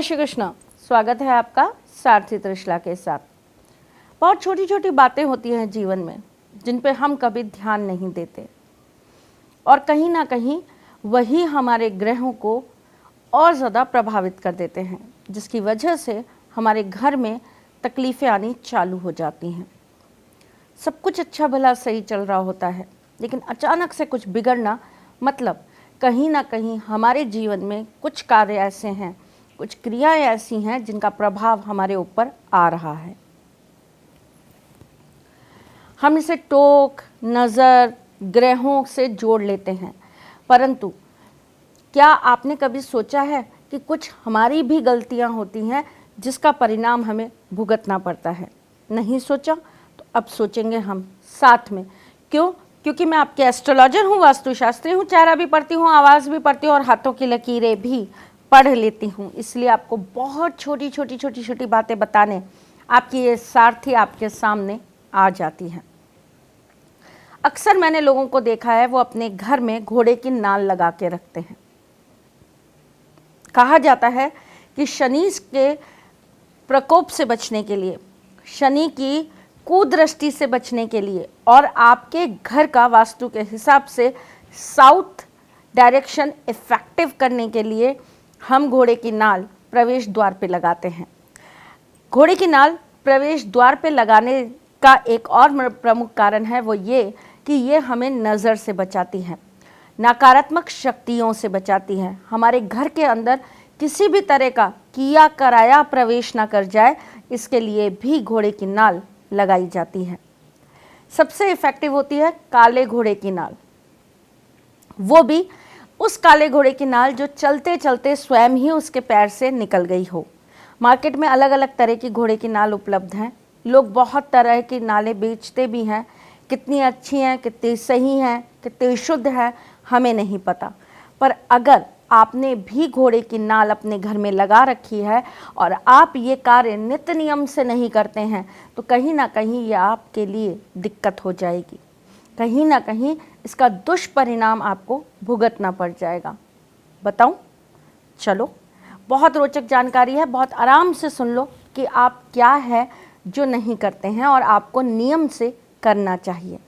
जय श्री कृष्ण। स्वागत है आपका सारथी त्रिशला के साथ। बहुत छोटी छोटी बातें होती हैं जीवन में जिन पे हम कभी ध्यान नहीं देते और कहीं ना कहीं वही हमारे ग्रहों को और ज़्यादा प्रभावित कर देते हैं, जिसकी वजह से हमारे घर में तकलीफ़ें आनी चालू हो जाती हैं। सब कुछ अच्छा भला सही चल रहा होता है, लेकिन अचानक से कुछ बिगड़ना मतलब कहीं ना कहीं हमारे जीवन में कुछ कार्य ऐसे हैं, कुछ क्रियाएं ऐसी हैं जिनका प्रभाव हमारे ऊपर आ रहा है। हम इसे टोक, नज़र, ग्रहों से जोड़ लेते हैं, परंतु क्या आपने कभी सोचा है कि कुछ हमारी भी गलतियां होती हैं जिसका परिणाम हमें भुगतना पड़ता है? नहीं सोचा? तो अब सोचेंगे हम साथ में। क्यों? क्योंकि मैं आपके एस्ट्रोलॉजर हूँ, वास्तुशास्त्री हूँ, चेहरा भी पढ़ती हूँ, आवाज़ भी पढ़ती हूँ और हाथों की लकीरें भी पढ़ लेती हूँ। इसलिए आपको बहुत छोटी छोटी बातें बताने आपकी ये सारथी आपके सामने आ जाती है। अक्सर मैंने लोगों को देखा है वो अपने घर में घोड़े की नाल लगा के रखते हैं। कहा जाता है कि शनि के प्रकोप से बचने के लिए, शनि की कुदृष्टि से बचने के लिए और आपके घर का वास्तु के हिसाब से साउथ डायरेक्शन इफेक्टिव करने के लिए हम घोड़े की नाल प्रवेश द्वार पे लगाते हैं। घोड़े की नाल प्रवेश द्वार पे लगाने का एक और प्रमुख कारण है वो ये कि ये हमें नज़र से बचाती है, नकारात्मक शक्तियों से बचाती है। हमारे घर के अंदर किसी भी तरह का किया कराया प्रवेश ना कर जाए, इसके लिए भी घोड़े की नाल लगाई जाती है। सबसे इफ़ेक्टिव होती है काले घोड़े की नाल, वो भी उस काले घोड़े की नाल जो चलते चलते स्वयं ही उसके पैर से निकल गई हो। मार्केट में अलग अलग तरह की घोड़े की नाल उपलब्ध हैं। लोग बहुत तरह की नालें बेचते भी हैं। कितनी अच्छी हैं, कितनी सही हैं, कितनी शुद्ध हैं, हमें नहीं पता। पर अगर आपने भी घोड़े की नाल अपने घर में लगा रखी है और आप ये कार्य नित्य नियम से नहीं करते हैं, तो कहीं ना कहीं ये आपके लिए दिक्कत हो जाएगी। कहीं ना कहीं इसका दुष्परिणाम आपको भुगतना पड़ जाएगा। बताऊं? चलो, बहुत रोचक जानकारी है, बहुत आराम से सुन लो कि आप क्या है जो नहीं करते हैं और आपको नियम से करना चाहिए।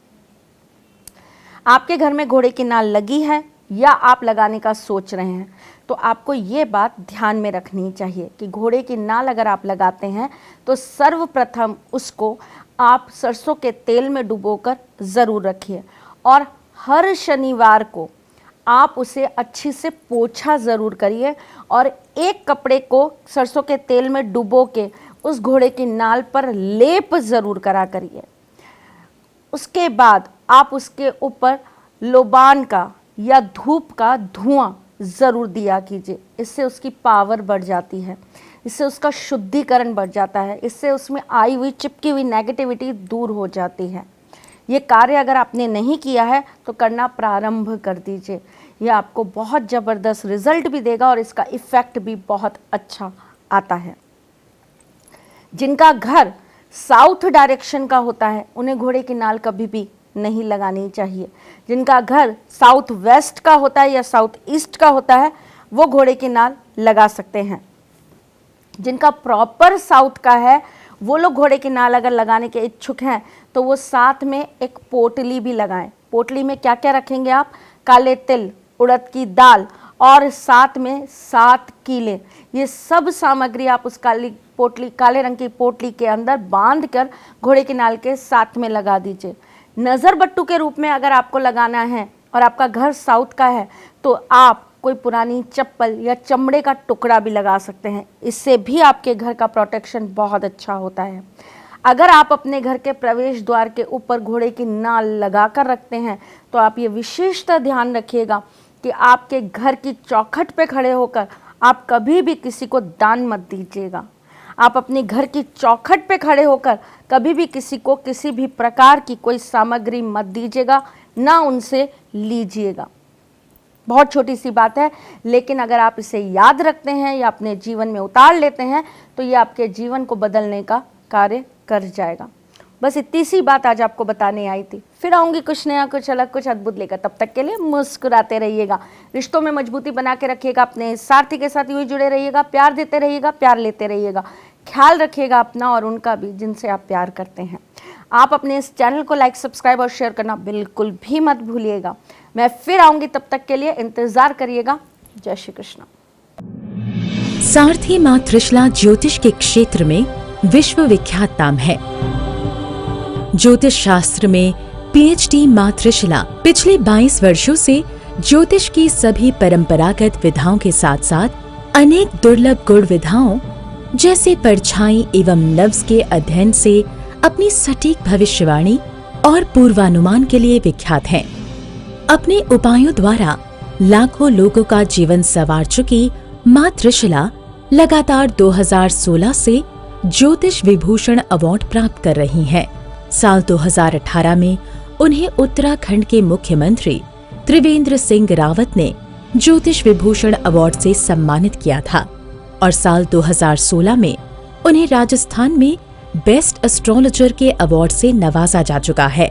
आपके घर में घोड़े की नाल लगी है या आप लगाने का सोच रहे हैं, तो आपको ये बात ध्यान में रखनी चाहिए कि घोड़े की नाल अगर आप लगाते हैं तो सर्वप्रथम उसको आप सरसों के तेल में डुबोकर ज़रूर रखिए और हर शनिवार को आप उसे अच्छी से पोछा ज़रूर करिए और एक कपड़े को सरसों के तेल में डुबो के उस घोड़े की नाल पर लेप ज़रूर करा करिए। उसके बाद आप उसके ऊपर लोबान का या धूप का धुआं ज़रूर दिया कीजिए। इससे उसकी पावर बढ़ जाती है, इससे उसका शुद्धिकरण बढ़ जाता है, इससे उसमें आई हुई चिपकी हुई नेगेटिविटी दूर हो जाती है। ये कार्य अगर आपने नहीं किया है तो करना प्रारंभ कर दीजिए। ये आपको बहुत ज़बरदस्त रिजल्ट भी देगा और इसका इफ़ेक्ट भी बहुत अच्छा आता है। जिनका घर साउथ डायरेक्शन का होता है उन्हें घोड़े की नाल कभी भी नहीं लगानी चाहिए। जिनका घर साउथ वेस्ट का होता है या साउथ ईस्ट का होता है वो घोड़े की नाल लगा सकते हैं। जिनका प्रॉपर साउथ का है वो लोग घोड़े की नाल अगर लगाने के इच्छुक हैं तो वो साथ में एक पोटली भी लगाएं। पोटली में क्या क्या रखेंगे आप? काले तिल, उड़द की दाल और साथ में 7 कीले। ये सब सामग्री आप उस काले रंग की पोटली के अंदर बांध कर घोड़े की नाल के साथ में लगा दीजिए। नज़र बट्टू के रूप में अगर आपको लगाना है और आपका घर साउथ का है तो आप कोई पुरानी चप्पल या चमड़े का टुकड़ा भी लगा सकते हैं। इससे भी आपके घर का प्रोटेक्शन बहुत अच्छा होता है। अगर आप अपने घर के प्रवेश द्वार के ऊपर घोड़े की नाल लगा कर रखते हैं तो आप ये विशेषता ध्यान रखिएगा कि आपके घर की चौखट पे खड़े होकर आप कभी भी किसी को दान मत दीजिएगा। आप अपने घर की चौखट पे खड़े होकर कभी भी किसी को किसी भी प्रकार की कोई सामग्री मत दीजिएगा, ना उनसे लीजिएगा। बहुत छोटी सी बात है, लेकिन अगर आप इसे याद रखते हैं या अपने जीवन में उतार लेते हैं तो ये आपके जीवन को बदलने का कार्य कर जाएगा। बस इतनी सी बात आज आपको बताने आई थी। फिर आऊँगी कुछ नया, कुछ अलग, कुछ अद्भुत लेकर। तब तक के लिए मुस्कुराते रहिएगा, रिश्तों में मजबूती बना के रखिएगा, अपने साथी के साथ यूँ ही जुड़े रहिएगा, प्यार देते रहिएगा, प्यार लेते रहिएगा, ख्याल रखिएगा अपना और उनका भी जिनसे आप प्यार करते हैं। आप अपने इस चैनल को लाइक, सब्सक्राइब और शेयर करना बिल्कुल भी मत भूलिएगा। मैं फिर आऊँगी, तब तक के लिए इंतज़ार करिएगा। जय श्री कृष्ण। सारथी मां त्रिशला ज्योतिष के क्षेत्र में विश्व विख्यात नाम है। ज्योतिष शास्त्र में पीएचडी मां त्रिशला पिछले 22 वर्षों से ज्योतिष की सभी परंपरागत विधाओं के साथ साथ अनेक दुर्लभ गुण विधाओं जैसे परछाई एवं नव्स के अध्ययन से अपनी सटीक भविष्यवाणी और पूर्वानुमान के लिए विख्यात हैं। अपने उपायों द्वारा लाखों लोगों का जीवन संवार चुकी मां त्रिशला लगातार 2016 से ज्योतिष विभूषण अवार्ड प्राप्त कर रही हैं। साल 2018 में उन्हें उत्तराखंड के मुख्यमंत्री त्रिवेंद्र सिंह रावत ने ज्योतिष विभूषण अवार्ड से सम्मानित किया था और साल 2016 में उन्हें राजस्थान में बेस्ट एस्ट्रोलॉजर के अवार्ड से नवाजा जा चुका है।